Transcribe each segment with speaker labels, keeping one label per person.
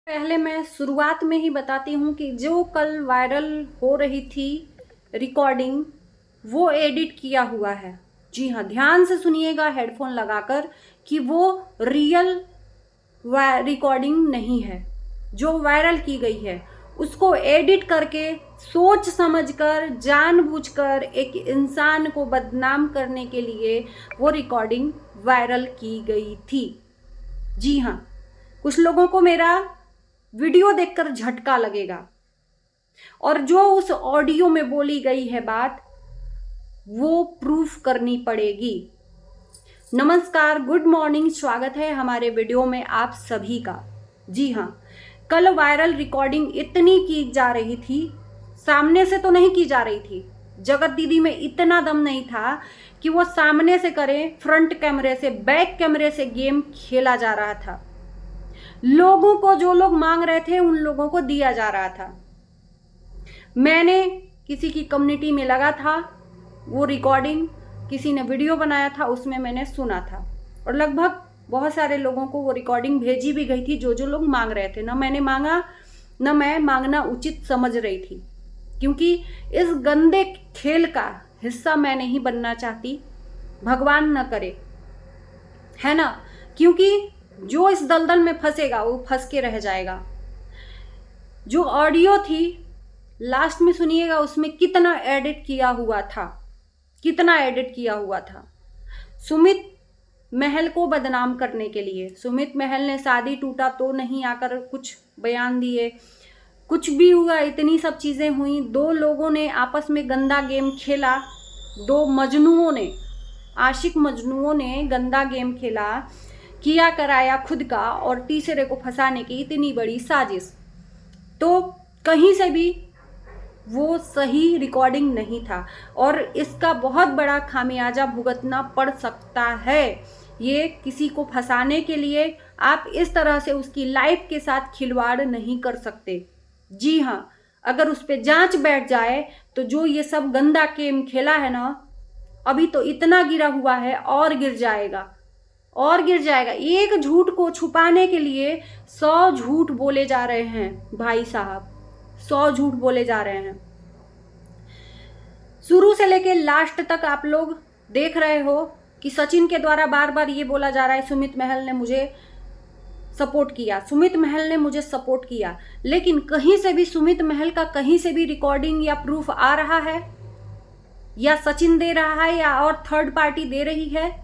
Speaker 1: पहले मैं शुरुआत में ही बताती हूँ कि जो कल वायरल हो रही थी रिकॉर्डिंग, वो एडिट किया हुआ है। जी हाँ, ध्यान से सुनिएगा हेडफोन लगाकर कि वो रियल रिकॉर्डिंग नहीं है। जो वायरल की गई है उसको एडिट करके सोच समझकर जानबूझकर एक इंसान को बदनाम करने के लिए वो रिकॉर्डिंग वायरल की गई थी। जी हाँ, कुछ लोगों को मेरा वीडियो देखकर झटका लगेगा और जो उस ऑडियो में बोली गई है बात वो प्रूफ करनी पड़ेगी। नमस्कार, गुड मॉर्निंग, स्वागत है हमारे वीडियो में आप सभी का। जी हाँ, कल वायरल रिकॉर्डिंग इतनी की जा रही थी, सामने से तो नहीं की जा रही थी। जगत दीदी में इतना दम नहीं था कि वो सामने से करें, फ्रंट कैमरे से, बैक कैमरे से गेम खेला जा रहा था। लोगों को जो लोग मांग रहे थे उन लोगों को दिया जा रहा था। मैंने किसी की कम्युनिटी में लगा था वो रिकॉर्डिंग, किसी ने वीडियो बनाया था, उसमें मैंने सुना था और लगभग बहुत सारे लोगों को वो रिकॉर्डिंग भेजी भी गई थी जो जो लोग मांग रहे थे। ना मैंने मांगा, ना मैं मांगना उचित समझ रही थी, क्योंकि इस गंदे खेल का हिस्सा मैं नहीं बनना चाहती। भगवान न करे, है ना, क्योंकि जो इस दलदल में फंसेगा वो फंस के रह जाएगा। जो ऑडियो थी लास्ट में सुनिएगा, उसमें कितना एडिट किया हुआ था, कितना एडिट किया हुआ था सुमित महल को बदनाम करने के लिए। सुमित महल ने शादी टूटा तो नहीं आकर कुछ बयान दिए, कुछ भी हुआ, इतनी सब चीज़ें हुई। दो लोगों ने आपस में गंदा गेम खेला, दो मजनुओं ने, आशिक मजनुओं ने गंदा गेम खेला, किया कराया खुद का और तीसरे को फंसाने की इतनी बड़ी साजिश। तो कहीं से भी वो सही रिकॉर्डिंग नहीं था और इसका बहुत बड़ा खामियाजा भुगतना पड़ सकता है। ये किसी को फंसाने के लिए आप इस तरह से उसकी लाइफ के साथ खिलवाड़ नहीं कर सकते। जी हाँ, अगर उस पर जांच बैठ जाए तो जो ये सब गंदा गेम खेला है ना, अभी तो इतना गिरा हुआ है और गिर जाएगा, और गिर जाएगा। एक झूठ को छुपाने के लिए 100 झूठ बोले जा रहे हैं भाई साहब, 100 झूठ बोले जा रहे हैं। शुरू से लेके लास्ट तक आप लोग देख रहे हो कि सचिन के द्वारा बार बार ये बोला जा रहा है सुमित महल ने मुझे सपोर्ट किया, सुमित महल ने मुझे सपोर्ट किया, लेकिन कहीं से भी सुमित महल का कहीं से भी रिकॉर्डिंग या प्रूफ आ रहा है, या सचिन दे रहा है, या और थर्ड पार्टी दे रही है?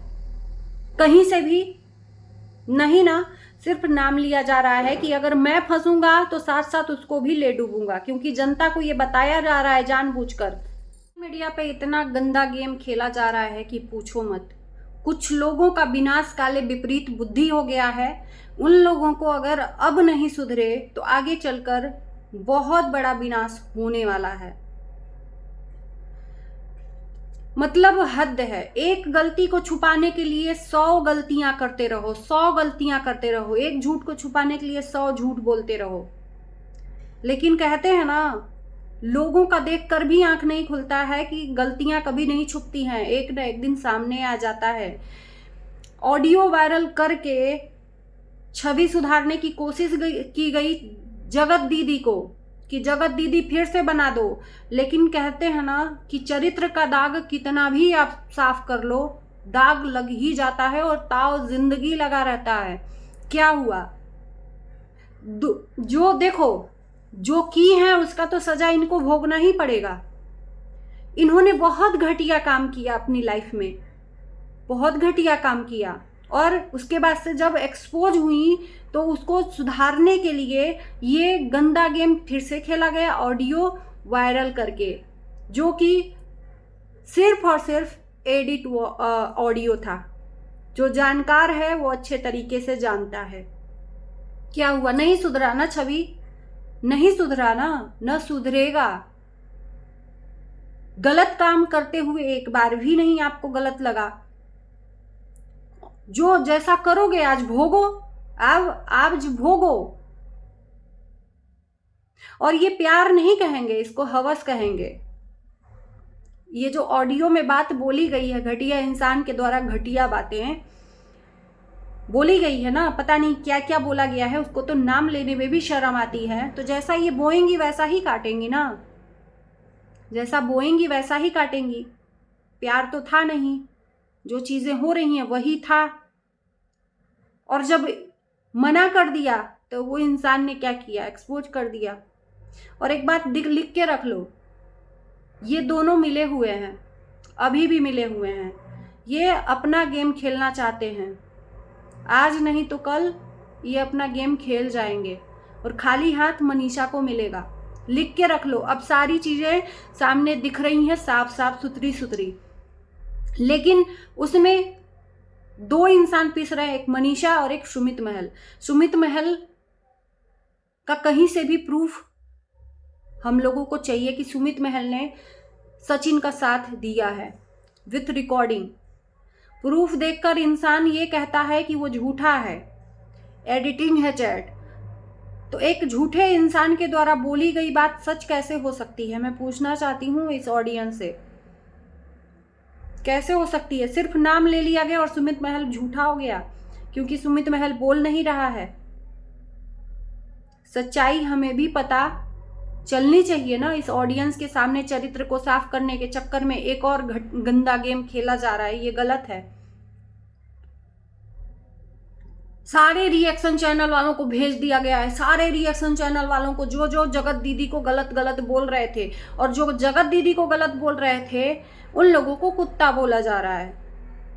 Speaker 1: कहीं से भी नहीं ना। सिर्फ नाम लिया जा रहा है कि अगर मैं फंसूंगा तो साथ साथ उसको भी ले डूबूंगा, क्योंकि जनता को ये बताया जा रहा है जानबूझकर। मीडिया पे इतना गंदा गेम खेला जा रहा है कि पूछो मत। कुछ लोगों का विनाश काले विपरीत बुद्धि हो गया है। उन लोगों को अगर अब नहीं सुधरे तो आगे चलकर बहुत बड़ा विनाश होने वाला है। मतलब हद है। एक गलती को छुपाने के लिए 100 गलतियां करते रहो, 100 गलतियां करते रहो। एक झूठ को छुपाने के लिए 100 झूठ बोलते रहो। लेकिन कहते हैं ना, लोगों का देखकर भी आंख नहीं खुलता है कि गलतियां कभी नहीं छुपती हैं, एक ना एक दिन सामने आ जाता है। ऑडियो वायरल करके छवि सुधारने की कोशिश की गई जगत दीदी को, कि जगत दीदी फिर से बना दो, लेकिन कहते हैं ना कि चरित्र का दाग कितना भी आप साफ कर लो, दाग लग ही जाता है और ताव जिंदगी लगा रहता है। क्या हुआ? जो देखो, जो की है उसका तो सजा इनको भोगना ही पड़ेगा। इन्होंने बहुत घटिया काम किया अपनी लाइफ में, बहुत घटिया काम किया, और उसके बाद से जब एक्सपोज हुई तो उसको सुधारने के लिए ये गंदा गेम फिर से खेला गया, ऑडियो वायरल करके, जो कि सिर्फ और सिर्फ एडिट ऑडियो था। जो जानकार है वो अच्छे तरीके से जानता है। क्या हुआ? नहीं सुधरा ना छवि, नहीं सुधरा ना, न सुधरेगा। गलत काम करते हुए एक बार भी नहीं आपको गलत लगा। जो जैसा करोगे आज भोगो, आज भोगो। और ये प्यार नहीं कहेंगे, इसको हवस कहेंगे। ये जो ऑडियो में बात बोली गई है घटिया इंसान के द्वारा, घटिया बातें, बोली गई है ना, पता नहीं क्या क्या बोला गया है, उसको तो नाम लेने में भी शर्म आती है। तो जैसा ये बोएंगी वैसा ही काटेंगी ना, जैसा बोएंगी वैसा ही काटेंगी। प्यार तो था नहीं, जो चीजें हो रही हैं वही था। और जब मना कर दिया तो वो इंसान ने क्या किया, एक्सपोज कर दिया। और एक बात लिख के रख लो, ये दोनों मिले हुए हैं, अभी भी मिले हुए हैं। ये अपना गेम खेलना चाहते हैं, आज नहीं तो कल ये अपना गेम खेल जाएंगे और खाली हाथ मनीषा को मिलेगा। लिख के रख लो। अब सारी चीजें सामने दिख रही हैं, साफ साफ सुथरी सुथरी, लेकिन उसमें दो इंसान पिस रहे हैं, एक मनीषा और एक सुमित महल। सुमित महल का कहीं से भी प्रूफ हम लोगों को चाहिए कि सुमित महल ने सचिन का साथ दिया है विथ रिकॉर्डिंग। प्रूफ देखकर इंसान ये कहता है कि वो झूठा है, एडिटिंग है चैट। तो एक झूठे इंसान के द्वारा बोली गई बात सच कैसे हो सकती है, मैं पूछना चाहती हूँ इस ऑडियंस से, कैसे हो सकती है? सिर्फ नाम ले लिया गया और सुमित महल झूठा हो गया क्योंकि सुमित महल बोल नहीं रहा है। सच्चाई हमें भी पता चलनी चाहिए ना। इस ऑडियंस के सामने चरित्र को साफ करने के चक्कर में एक और गंदा गेम खेला जा रहा है, ये गलत है। सारे रिएक्शन चैनल वालों को भेज दिया गया है, सारे रिएक्शन चैनल वालों को जो जो जगत दीदी को गलत गलत बोल रहे थे, और जो जगत दीदी को गलत बोल रहे थे उन लोगों को कुत्ता बोला जा रहा है।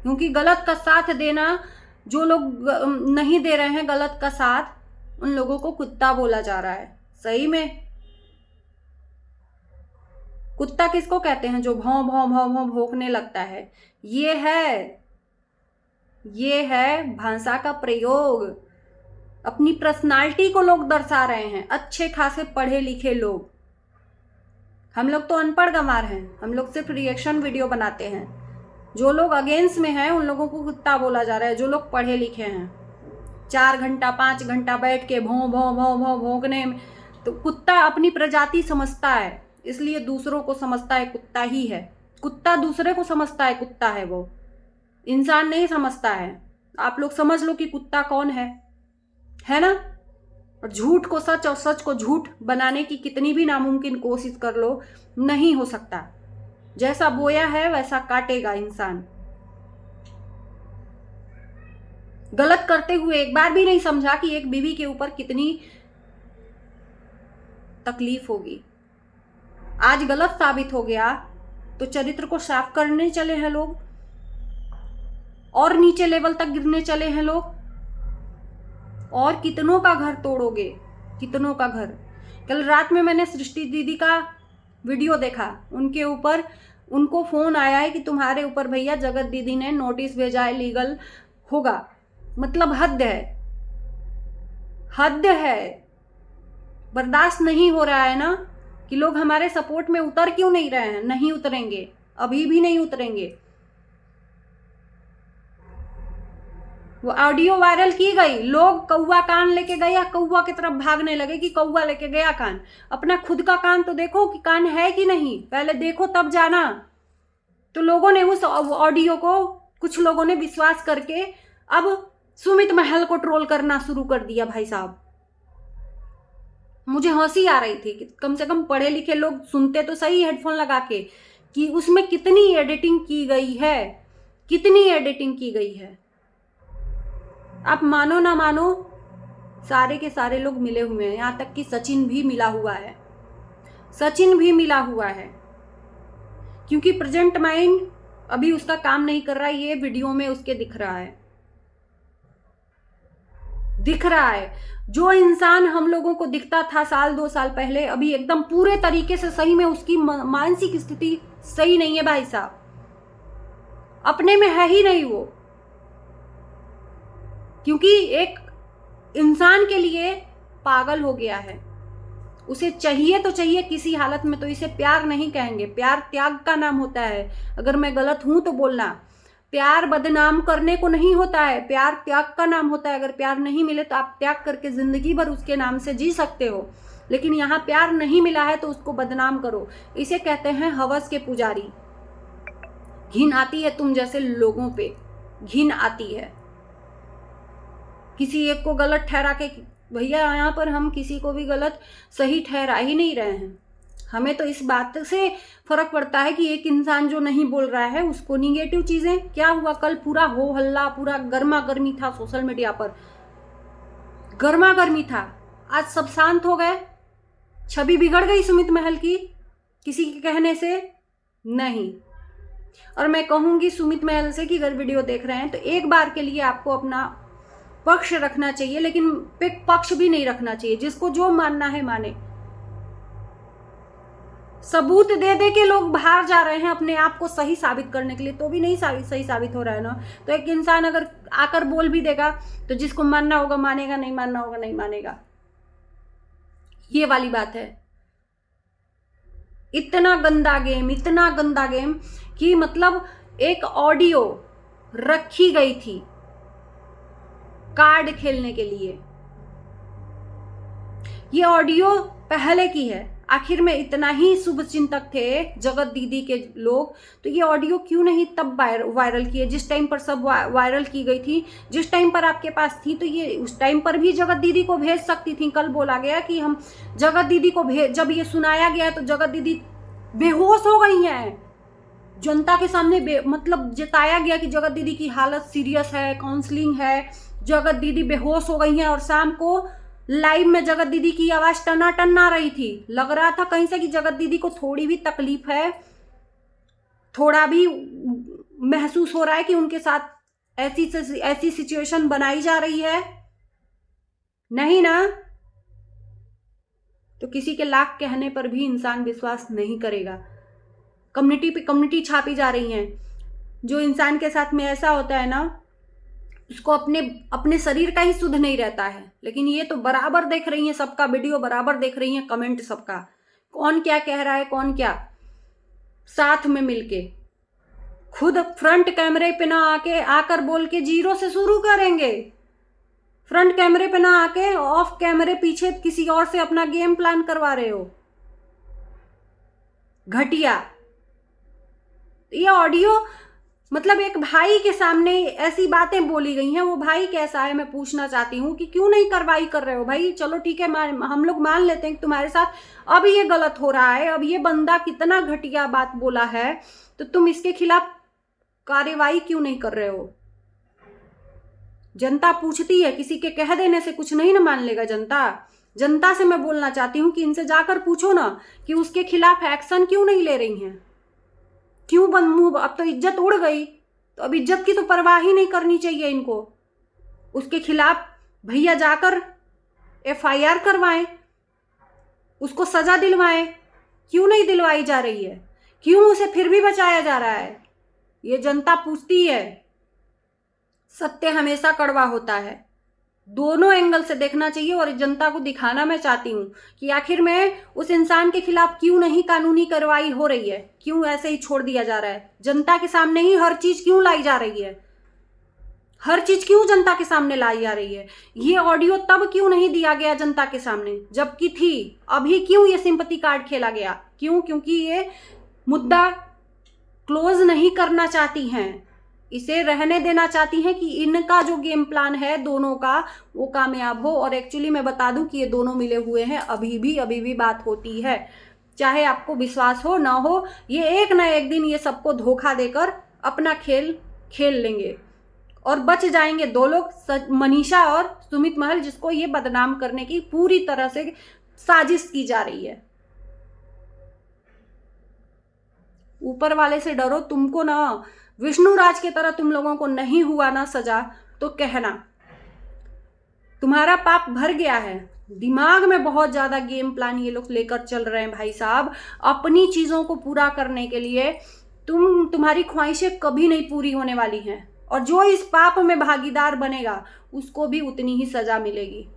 Speaker 1: क्योंकि गलत का साथ देना, जो लोग नहीं दे रहे हैं गलत का साथ, उन लोगों को कुत्ता बोला जा रहा है। सही में कुत्ता किसको कहते हैं? जो भौं भौं भौं भौं भौंकने लगता है। ये है भाषा का प्रयोग। अपनी पर्सनालिटी को लोग दर्शा रहे हैं, अच्छे खासे पढ़े लिखे लोग। हम लोग तो अनपढ़ गंवार हैं, हम लोग सिर्फ रिएक्शन वीडियो बनाते हैं। जो लोग अगेंस्ट में हैं उन लोगों को कुत्ता बोला जा रहा है। जो लोग पढ़े लिखे हैं 4 घंटा 5 घंटा बैठ के भौं भौं भौं भौं भौंकने में, तो कुत्ता अपनी प्रजाति समझता है, इसलिए दूसरों को समझता है कुत्ता ही है। कुत्ता दूसरे को समझता है कुत्ता है, वो इंसान नहीं समझता है। आप लोग समझ लो कि कुत्ता कौन है ना। और झूठ को सच और सच को झूठ बनाने की कितनी भी नामुमकिन कोशिश कर लो, नहीं हो सकता। जैसा बोया है वैसा काटेगा इंसान। गलत करते हुए एक बार भी नहीं समझा कि एक बीवी के ऊपर कितनी तकलीफ होगी। आज गलत साबित हो गया तो चरित्र को साफ करने चले हैं लोग, और नीचे लेवल तक गिरने चले हैं लोग। और कितनों का घर तोड़ोगे, कितनों का घर। कल रात में मैंने सृष्टि दीदी का वीडियो देखा, उनके ऊपर उनको फोन आया है कि तुम्हारे ऊपर भैया जगत दीदी ने नोटिस भेजा है, लीगल होगा। मतलब हद है, हद है। बर्दाश्त नहीं हो रहा है ना कि लोग हमारे सपोर्ट में उतर क्यों नहीं रहे हैं। नहीं उतरेंगे, अभी भी नहीं उतरेंगे। वो ऑडियो वायरल की गई, लोग कौवा कान लेके गया, कौवा की तरफ भागने लगे कि कौवा लेके गया कान। अपना खुद का कान तो देखो कि कान है कि नहीं, पहले देखो तब जाना। तो लोगों ने उस ऑडियो को, कुछ लोगों ने विश्वास करके अब सुमित महल को ट्रोल करना शुरू कर दिया। भाई साहब, मुझे हंसी आ रही थी कि कम से कम पढ़े लिखे लोग सुनते तो सही हेडफोन लगा के, कि उसमें कितनी एडिटिंग की गई है, कितनी एडिटिंग की गई है। आप मानो ना मानो, सारे के सारे लोग मिले हुए हैं। यहाँ तक कि सचिन भी मिला हुआ है, सचिन भी मिला हुआ है। क्योंकि प्रेजेंट माइंड अभी उसका काम नहीं कर रहा है, ये वीडियो में उसके दिख रहा है, दिख रहा है। जो इंसान हम लोगों को दिखता था साल 2 साल पहले, अभी एकदम पूरे तरीके से सही में उसकी मानसिक स्थिति सही नहीं है भाई साहब, अपने में है ही नहीं वो। क्योंकि एक इंसान के लिए पागल हो गया है, उसे चाहिए तो चाहिए किसी हालत में, तो इसे प्यार नहीं कहेंगे। प्यार त्याग का नाम होता है। अगर मैं गलत हूं तो बोलना। प्यार बदनाम करने को नहीं होता है, प्यार त्याग का नाम होता है। अगर प्यार नहीं मिले तो आप त्याग करके जिंदगी भर उसके नाम से जी सकते हो, लेकिन यहाँ प्यार नहीं मिला है तो उसको बदनाम करो। इसे कहते हैं हवस के पुजारी। घिन आती है तुम जैसे लोगों पे, घिन आती है। किसी एक को गलत ठहरा के, भैया यहाँ पर हम किसी को भी गलत सही ठहरा ही नहीं रहे हैं। हमें तो इस बात से फर्क पड़ता है कि एक इंसान जो नहीं बोल रहा है उसको निगेटिव चीजें, क्या हुआ कल पूरा हो हल्ला, पूरा गर्मा गर्मी था सोशल मीडिया पर, गर्मा गर्मी था। आज सब शांत हो गए, छवि बिगड़ गई सुमित महल की किसी के कहने से नहीं। और मैं कहूंगी सुमित महल से कि अगर वीडियो देख रहे हैं तो एक बार के लिए आपको अपना पक्ष रखना चाहिए, लेकिन पक्ष भी नहीं रखना चाहिए। जिसको जो मानना है माने। सबूत दे दे के लोग बाहर जा रहे हैं अपने आप को सही साबित करने के लिए, तो भी नहीं सही साबित हो रहा है ना। तो एक इंसान अगर आकर बोल भी देगा तो जिसको मानना होगा मानेगा, नहीं मानना होगा नहीं मानेगा। ये वाली बात है। इतना गंदा गेम कि मतलब एक ऑडियो रखी गई थी कार्ड खेलने के लिए। ये ऑडियो पहले की है। आखिर में इतना ही शुभ चिंतक थे जगत दीदी के लोग, तो ये ऑडियो क्यों नहीं तब वायरल किए जिस टाइम पर सब वायरल की गई थी, जिस टाइम पर आपके पास थी। तो ये उस टाइम पर भी जगत दीदी को भेज सकती थी। कल बोला गया कि हम जगत दीदी को जब ये सुनाया गया तो जगत दीदी बेहोश हो गई हैं। जनता के सामने मतलब जताया गया कि जगत दीदी की हालत सीरियस है, काउंसलिंग है, जगत दीदी बेहोश हो गई हैं। और शाम को लाइव में जगत दीदी की आवाज टनाटन आ रही थी। लग रहा था कहीं से कि जगत दीदी को थोड़ी भी तकलीफ है, थोड़ा भी महसूस हो रहा है कि उनके साथ ऐसी सिचुएशन बनाई जा रही है। नहीं ना, तो किसी के लाख कहने पर भी इंसान विश्वास नहीं करेगा। कम्युनिटी पे कम्युनिटी छापी जा रही हैं। जो इंसान के साथ में ऐसा होता है ना, उसको अपने शरीर का ही सुध नहीं रहता है। लेकिन ये तो बराबर देख रही हैं, सबका वीडियो बराबर देख रही हैं, कमेंट सबका, कौन क्या कह रहा है, कौन क्या, साथ में मिलके खुद फ्रंट कैमरे पे ना आकर बोल के जीरो से शुरू करेंगे। फ्रंट कैमरे पे ना आके ऑफ कैमरे पीछे किसी और से अपना गेम प्लान करवा रहे हो। घटिया। ये ऑडियो मतलब एक भाई के सामने ऐसी बातें बोली गई हैं। वो भाई कैसा है मैं पूछना चाहती हूँ कि क्यों नहीं कार्रवाई कर रहे हो भाई। चलो ठीक है, हम लोग मान लेते हैं कि तुम्हारे साथ अब ये गलत हो रहा है, अब ये बंदा कितना घटिया बात बोला है, तो तुम इसके खिलाफ कार्रवाई क्यों नहीं कर रहे हो। जनता पूछती है, किसी के कह देने से कुछ नहीं ना मान लेगा जनता से मैं बोलना चाहती हूँ कि इनसे जाकर पूछो ना कि उसके खिलाफ एक्शन क्यों नहीं ले रही हैं, क्यों बंद मुंह। अब तो इज्जत उड़ गई, तो अब इज्जत की तो परवाह ही नहीं करनी चाहिए इनको। उसके खिलाफ भैया जाकर FIR करवाएं, उसको सजा दिलवाएं। क्यों नहीं दिलवाई जा रही है, क्यों उसे फिर भी बचाया जा रहा है, ये जनता पूछती है। सत्य हमेशा कड़वा होता है, दोनों एंगल से देखना चाहिए। और जनता को दिखाना मैं चाहती हूँ कि आखिर में उस इंसान के खिलाफ क्यों नहीं कानूनी कार्रवाई हो रही है, क्यों ऐसे ही छोड़ दिया जा रहा है। जनता के सामने ही हर चीज क्यों लाई जा रही है, हर चीज क्यों जनता के सामने लाई जा रही है। ये ऑडियो तब क्यों नहीं दिया गया जनता के सामने जबकि थी, अभी क्यों ये सिंपैथी कार्ड खेला गया, क्यों? क्योंकि ये मुद्दा क्लोज नहीं करना चाहती हैं, इसे रहने देना चाहती हैं कि इनका जो गेम प्लान है दोनों का वो कामयाब हो। और एक्चुअली मैं बता दूं कि ये दोनों मिले हुए हैं, अभी भी बात होती है, चाहे आपको विश्वास हो ना हो। ये एक ना एक दिन ये सबको धोखा देकर अपना खेल खेल लेंगे और बच जाएंगे दो लोग, मनीषा और सुमित महल, जिसको ये बदनाम करने की पूरी तरह से साजिश की जा रही है। ऊपर वाले से डरो, तुमको ना विष्णु राज की तरह तुम लोगों को नहीं हुआ ना सजा तो कहना, तुम्हारा पाप भर गया है। दिमाग में बहुत ज्यादा गेम प्लान ये लोग लेकर चल रहे हैं भाई साहब, अपनी चीजों को पूरा करने के लिए। तुम्हारी ख्वाहिशें कभी नहीं पूरी होने वाली हैं, और जो इस पाप में भागीदार बनेगा उसको भी उतनी ही सजा मिलेगी।